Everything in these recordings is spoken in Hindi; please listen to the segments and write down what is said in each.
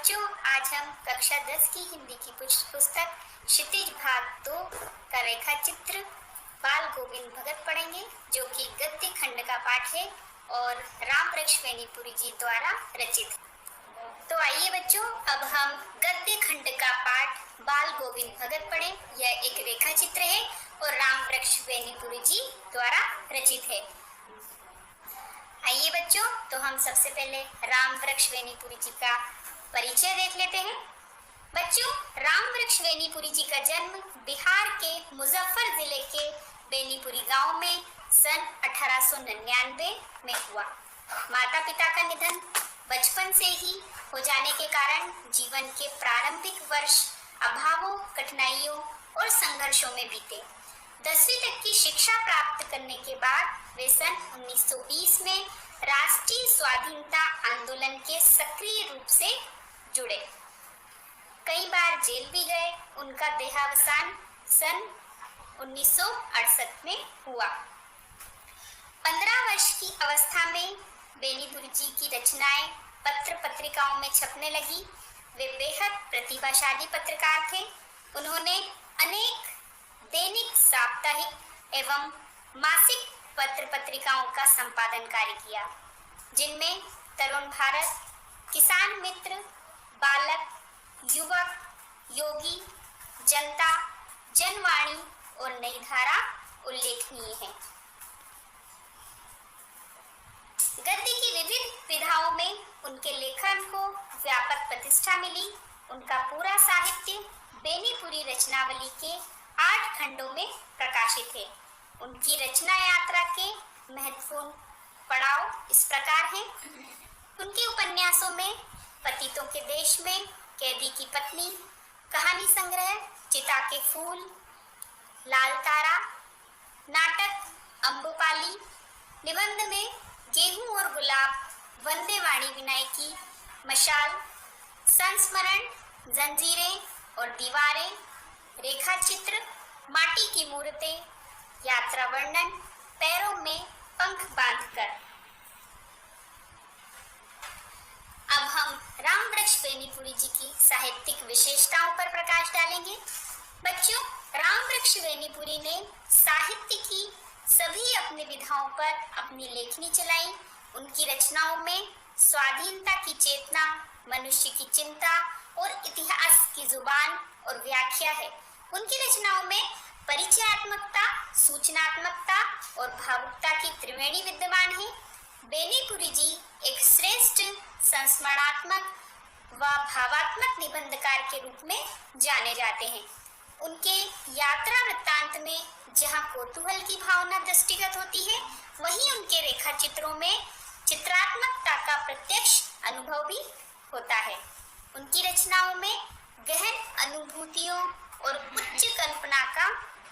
बच्चों, आज हम कक्षा 10 की हिंदी की पुस्तक क्षितिज भाग 2 का रेखा चित्र बाल गोविंद भगत पढ़ेंगे, जो कि गद्य खंड का पाठ है और रामवृक्ष वेणीपुरी जी द्वारा रचित है। तो आइए बच्चों, अब हम गद्य खंड का पाठ बाल गोविंद भगत पढ़ें। यह एक रेखा चित्र है और रामवृक्ष वेणीपुरी जी द्वारा रचित है। आइए बच्चों, तो हम सबसे पहले रामवृक्ष वेणीपुरी जी का परिचय देख लेते हैं। बच्चों, रामवृक्ष वेणीपुरी जी का जन्म बिहार के मुजफ्फर जिले के बेनीपुरी गांव में सन 1899 में हुआ। माता पिता का निधन बचपन से ही हो जाने के कारण जीवन के प्रारंभिक वर्ष अभावों, कठिनाइयों और संघर्षों में बीते। 10वीं तक की शिक्षा प्राप्त करने के बाद वे सन 1920 में राष्ट्रीय स्वाधीनता आंदोलन के सक्रिय रूप से जुड़े। कई बार जेल भी गए। उनका देहावसान सन 1968 में हुआ। 15 वर्ष की अवस्था में बेनीपुरी जी की रचनाएं पत्र पत्रिकाओं में छपने लगी। वे बेहद प्रतिभाशाली पत्रकार थे। उन्होंने अनेक दैनिक, साप्ताहिक एवं मासिक पत्र पत्रिकाओं का संपादन कार्य किया, जिनमें तरुण भारत, किसान मित्र, बालक, युवक, योगी, जनता, जनवाणी और नई धारा उल्लेखनीय है। गद्य की विविध विधाओं में उनके लेखन को व्यापक प्रतिष्ठा मिली। उनका पूरा साहित्य बेनीपुरी रचनावली के 8 खंडों में प्रकाशित है। उनकी रचना यात्रा के महत्वपूर्ण पड़ाव इस प्रकार हैं। उनके उपन्यासों में पतितों के देश में, कैदी की पत्नी, कहानी संग्रह चिता के फूल, लाल तारा, नाटक अम्बुपाली, निबंध में गेहूं और गुलाब, वंदे वाणी विनायकी, मशाल, संस्मरण, जंजीरें और दीवारें, रेखा चित्र, माटी की मूर्तें, यात्रा वर्णन, पैरों में पंख बांधकर। अब हम रामवृक्ष वेणीपुरी जी की साहित्यिक विशेषताओं पर प्रकाश डालेंगे। बच्चों, रामवृक्ष वेणीपुरी ने साहित्य की सभी अपनी विधाओं पर अपनी लेखनी चलाई। उनकी रचनाओं में स्वाधीनता की चेतना, मनुष्य की चिंता और इतिहास की जुबान और व्याख्या है। उनकी रचनाओं में परिचयात्मकता, सूचनात्मकता और भावुकता की त्रिवेणी विद्यमान है। बेनीपुरी जी एक श्रेष्ठ संस्मरणात्मक व भावात्मक निबंधकार के रूप में जाने जाते हैं। उनके यात्रा वृत्तांत में जहां कौतूहल की भावना दृष्टिगत होती है, वहीं उनके रेखा चित्रों में चित्रात्मकता का प्रत्यक्ष अनुभव भी होता है। उनकी रचनाओं में गहन अनुभूतियों और उच्च कल्पना का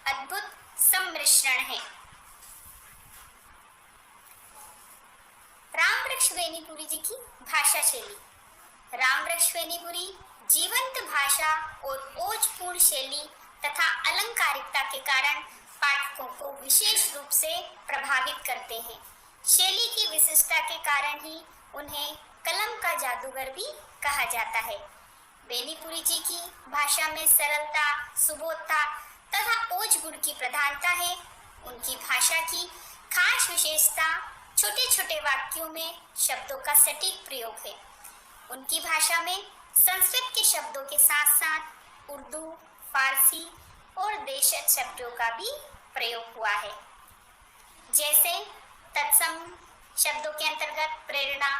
अद्भुत सम्मिश्रण है। रामवृक्ष वेणीपुरी जी की भाषा शैली। रामवृक्ष वेणीपुरी जीवंत भाषा और ओजपूर्ण शैली तथा अलंकारिकता के कारण पाठकों को विशेष रूप से प्रभावित करते हैं। शैली की विशिष्टता के कारण ही उन्हें कलम का जादूगर भी कहा जाता है। बेनीपुरी जी की भाषा में सरलता, सुबोधता तथा ओज गुण की प्रधानता है। उनकी भाषा की खास विशेषता छोटे छोटे वाक्यों में शब्दों का सटीक प्रयोग है। उनकी भाषा में संस्कृत के शब्दों के साथ साथ उर्दू, फारसी और देशज शब्दों का भी प्रयोग हुआ है। जैसे तत्सम शब्दों के अंतर्गत प्रेरणा,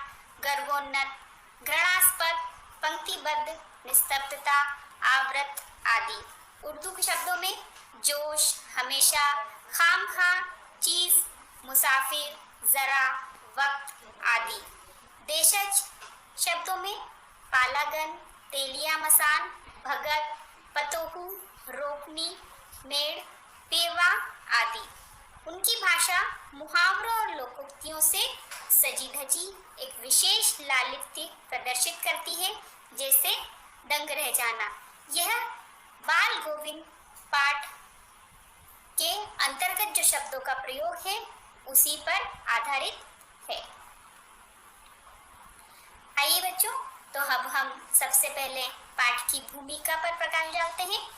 गर्वोन्नत, घृणास्पद, पंक्तिबद्ध, निस्तब्धता, आवृत आदि। उर्दू के शब्दों में जोश, हमेशा, खामखा, चीज, मुसाफिर, जरा, वक्त आदि। देशज शब्दों में पालागन, तेलिया मसान, भगत, पतोहू, रोपनी, मेड़, पेवा आदि। उनकी भाषा मुहावरों और लोकोक्तियों से सजी धजी एक विशेष लालित्य प्रदर्शित करती है, जैसे दंग रह जाना। यह बाल गोविंद पाठ के अंतर्गत जो शब्दों का प्रयोग है, उसी पर आधारित है। आइए बच्चों, तो अब हम सबसे पहले पाठ की भूमिका पर प्रकाश डालते हैं।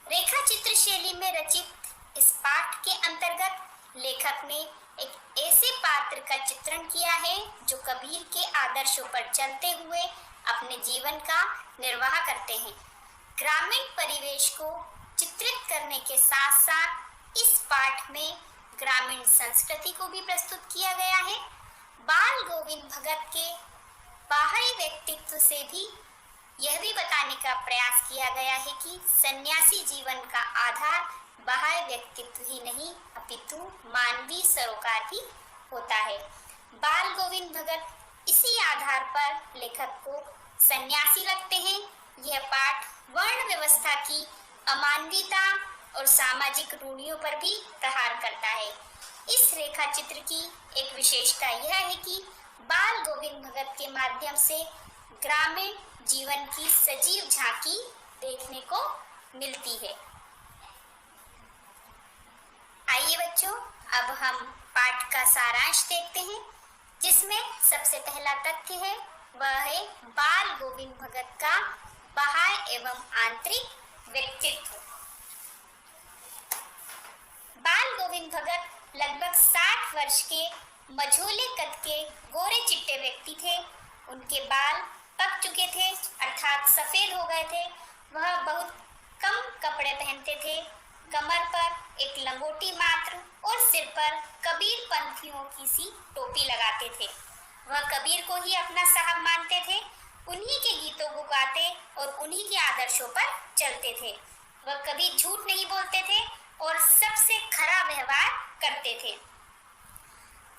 रेखा चित्र शैली में रचित इस पाठ के अंतर्गत लेखक ने एक ऐसे पात्र का चित्रण किया है जो कबीर के आदर्शों पर चलते हुए अपने जीवन का निर्वाह करते हैं। ग्रामीण परिवेश को चित्रित करने के साथ साथ इस पाठ में ग्रामीण संस्कृति को भी प्रस्तुत किया गया है। बाल गोविंद भगत के बाहरी व्यक्तित्व से भी यह भी बताने का प्रयास किया गया है कि सन्यासी जीवन का आधार बाह्य व्यक्तित्व ही नहीं अपितु मानवीय सरोकार भी होता है। बाल गोविंद भगत इसी आधार पर लेखक को सन्यासी लगते हैं। यह पाठ वर्ण व्यवस्था की अमानवीयता और सामाजिक रूढ़ियों पर भी प्रहार करता है। इस रेखा चित्र की एक विशेषता यह है कि बाल गोविंद भगत के माध्यम से ग्रामीण जीवन की सजीव झांकी देखने को मिलती है। आइए बच्चों, अब हम पाठ का सारांश देखते हैं, जिसमें सबसे पहला तथ्य है वह है बाल गोविंद भगत का बाह्य एवं आंतरिक व्यक्तित्व। बाल गोविंद भगत लगभग 60 वर्ष के मझोले कद के गोरे चिट्टे व्यक्ति थे। उनके बाल पक चुके थे अर्थात सफेद हो गए थे। वह बहुत कम कपड़े पहनते थे। कमर पर एक लंगोटी मात्र और सिर पर कबीर पंथियों की सी टोपी लगाते थे। वह कबीर को ही अपना साहब मानते थे। उन्हीं के गीतों को गाते और उन्हीं के आदर्शों पर चलते थे। वह कभी झूठ नहीं बोलते थे और सबसे खरा व्यवहार करते थे।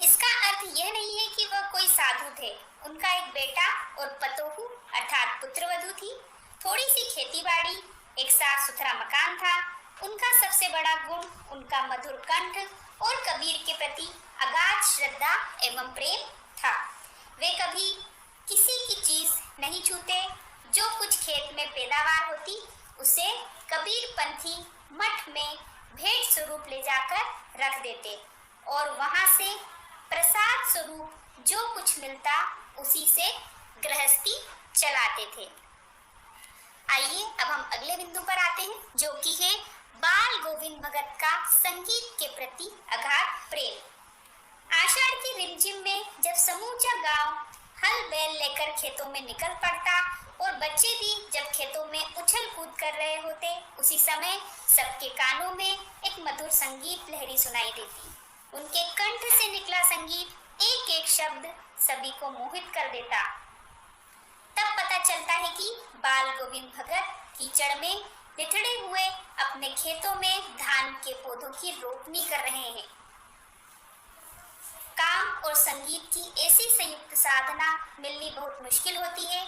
इसका अर्थ यह नहीं है कि वह कोई साधु थे। उनका एक बेटा और पतोहू अर्थात पुत्रवधू थी। थोड़ी सी खेती-बाड़ी, एक साफ सुथरा मकान था। उनका सबसे बड़ा गुण उनका मधुर कंठ और कबीर के प्रति अगाध श्रद्धा एवं प्रेम था। वे कभी किसी की चीज नहीं छूते। जो कुछ खेत में पैदावार होती उसे कबीर पंथी मठ में भेंट स्वरूप ले जाकर रख देते और वहां से प्रसाद स्वरूप जो कुछ मिलता उसी से गृहस्थी चलाते थे। आइए अब हम अगले बिंदु पर आते हैं, जो कि है बाल गोविंद भगत का संगीत के प्रति अगाध प्रेम। आषाढ़ की रिमझिम में जब समूचा गांव हल बैल लेकर खेतों में निकल पड़ता और बच्चे भी जब खेतों में उछल कूद कर रहे होते, उसी समय सबके कानों में एक मधुर संगीत लहरी सुनाई देती। उनके कंठ से निकला संगीत एक एक शब्द सभी को मोहित कर देता। तब पता चलता है कि बाल गोविंद भगत कीचड़ में बिथड़े हुए अपने खेतों में धान के पौधों की रोपनी कर रहे हैं। काम और संगीत की ऐसी संयुक्त साधना मिलनी बहुत मुश्किल होती है।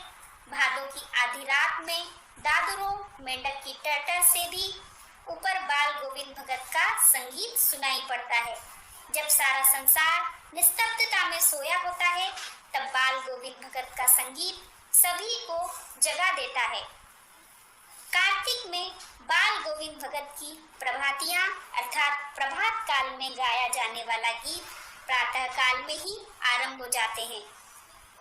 भादों की आधी रात में दादुरों मेंढक की टटर से भी ऊपर बाल गोविंद भगत का संगीत सुनाई पड़ता है। जब सारा संसार निस्तब्धता में सोया होता है, तब बाल गोविंद भगत का संगीत सभी को जगा देता है। कार्तिक में बाल गोविंद भगत की प्रभातियां अर्थात प्रभात काल में गाया जाने वाला गीत प्रातः काल में ही आरंभ हो जाते हैं।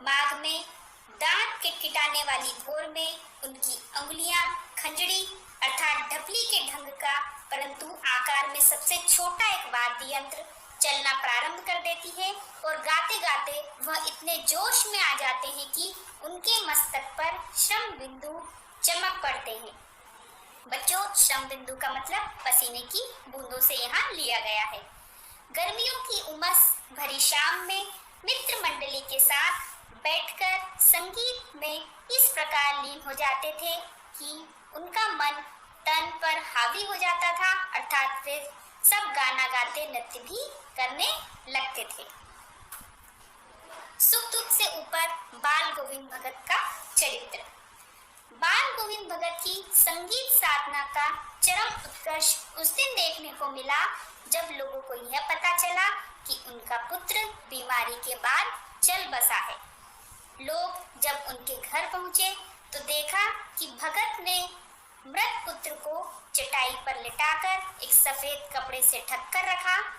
माघ में दांत किटकिटाने वाली भोर में उनकी अंगुलियां खंजड़ी अर्थात ढपली के ढंग का परंतु आकार में सबसे छोटा एक वाद्य यंत्र चलना प्रारंभ कर देती है और गाते गाते वह इतने जोश में आ जाते हैं कि उनके मस्तक पर श्रम बिंदु चमक पड़ते हैं। बच्चों, श्रम बिंदु का मतलब पसीने की बूंदों से यहाँ लिया गया है। गर्मियों की उमस भरी शाम में मित्र मंडली के साथ बैठकर संगीत में इस प्रकार लीन हो जाते थे कि उनका मन तन पर हावी हो जाता था अर्थात वे सब गाना गाते नृत्य भी करने लगते थे। सुख दुख से ऊपर बाल गोविंद भगत का चरित्र। बाल गोविंद भगत की संगीत साधना का चरम उत्कर्ष उस दिन देखने को मिला जब लोगों को यह पता चला कि उनका पुत्र बीमारी के बाद चल बसा है। लोग जब उनके घर पहुंचे तो देखा कि भगत ने मृत पुत्र को चटाई पर लिटाकर एक सफेद कपड़े से ढक कर रखा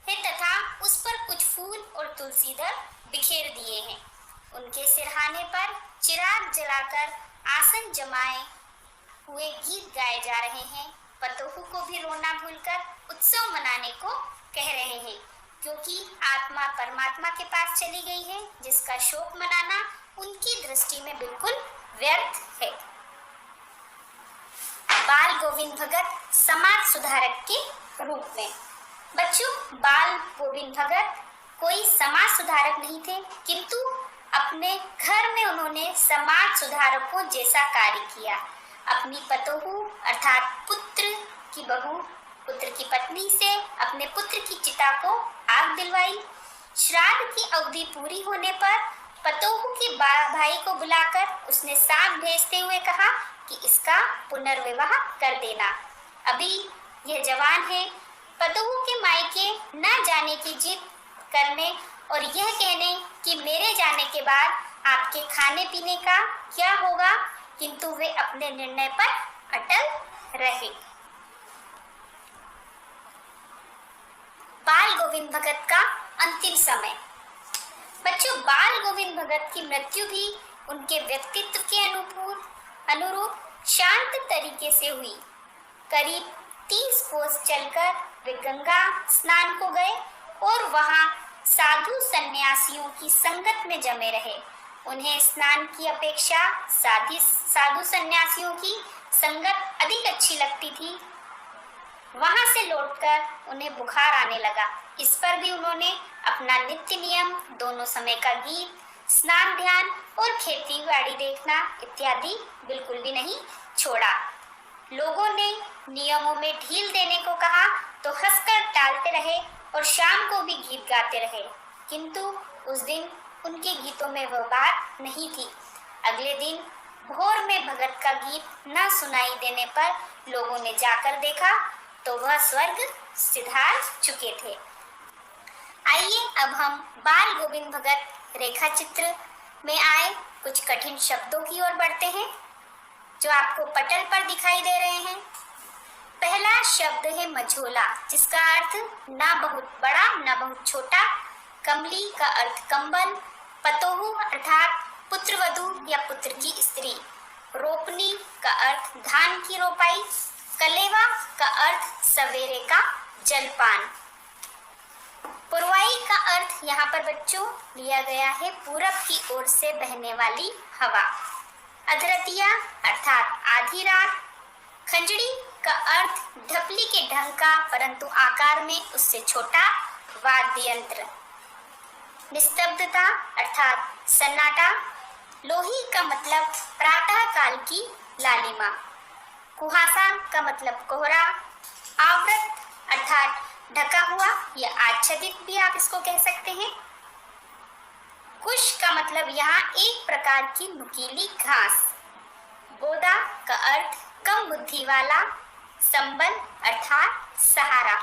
है तथा उस पर कुछ फूल और तुलसी दल बिखेर दिए हैं। उनके सिरहाने पर चिराग जलाकर आसन जमाए हुए गीत गाए जा रहे हैं। पतोहू को भी रोना भूलकर उत्सव मनाने को कह रहे हैं, क्योंकि आत्मा परमात्मा के पास चली गई है, जिसका शोक मनाना उनकी दृष्टि में बिल्कुल व्यर्थ है। बाल गोविंद भगत समाज सुधारक के रूप में। बच्चों, बाल गोविंद भगत कोई समाज सुधारक नहीं थे, किंतु अपने घर में उन्होंने समाज सुधारकों जैसा कार्य किया। अपनी पतोहू अर्थात पुत्र की बहू, पुत्र की पत्नी से अपने पुत्र की चिता को आग दिलवाई। श्राद्ध की अवधि पूरी होने पर पतोहू के भाई को बुलाकर उसने साथ भेजते हुए कहा कि इसका पुनर्विवाह कर देना, अभी यह जवान है। पतोहू के मायके न जाने की जिद करने और यह कहने कि मेरे जाने के बाद आपके खाने पीने का क्या होगा, किंतु वे अपने निर्णय पर अटल रहे। बाल गोविंद भगत का अंतिम समय। बच्चों, बाल गोविंद भगत की मृत्यु भी उनके व्यक्तित्व के अनुरूप शांत तरीके से हुई। करीब 30 कोस चलकर वे गंगा स्नान को गए और वहां साधु सन्यासियों की संगत में जमे रहे। उन्हें स्नान की अपेक्षा साधु सन्यासियों की संगत अधिक अच्छी लगती थी। वहां से लौटकर उन्हें बुखार आने लगा। इस पर भी उन्होंने अपना नित्य नियम, दोनों समय का गीत, स्नान, ध्यान और खेती बाड़ी देखना इत्यादि बिल्कुल भी नहीं छोड़ा। लोगों ने नियमों में ढील देने को कहा तो हंसकर टालते रहे और शाम को भी गीत गाते रहे, किंतु उस दिन उनके गीतों में वह बात नहीं थी। अगले दिन भोर में भगत का गीत न सुनाई देने पर लोगों ने जाकर देखा तो वह स्वर्ग सिधार चुके थे। आइए अब हम बाल गोविंद भगत रेखा चित्र में आए कुछ कठिन शब्दों की ओर बढ़ते हैं, जो आपको पटल पर दिखाई दे रहे हैं। पहला शब्द है मझोला, जिसका अर्थ ना बहुत बड़ा ना बहुत छोटा। कमली का अर्थ कंबल। पतोहू अर्थात पुत्रवधू या पुत्र की स्त्री। रोपनी का अर्थ धान की रोपाई। कलेवा का अर्थ सवेरे का जलपान। पुरवाई का अर्थ यहाँ पर बच्चों लिया गया है पूरब की ओर से बहने वाली हवा। अधरतिया अर्थात आधी रात। खंजड़ी का अर्थ ढपली के ढंग का परंतु आकार में उससे छोटा वाद्य यंत्र। निस्तब्धता अर्थात सन्नाटा। लोही का मतलब प्रातः काल की लालिमा। कुहासा का मतलब कोहरा। आवृत अर्थात ढका हुआ या आच्छादित भी आप इसको कह सकते हैं। कुश का मतलब यहाँ एक प्रकार की नुकीली घास। बोदा का अर्थ कम बुद्धि वाला। संबल अर्थात सहारा।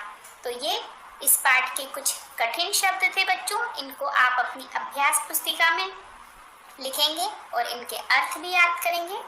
तो ये इस पाठ के कुछ कठिन शब्द थे बच्चों। इनको आप अपनी अभ्यास पुस्तिका में लिखेंगे और इनके अर्थ भी याद करेंगे।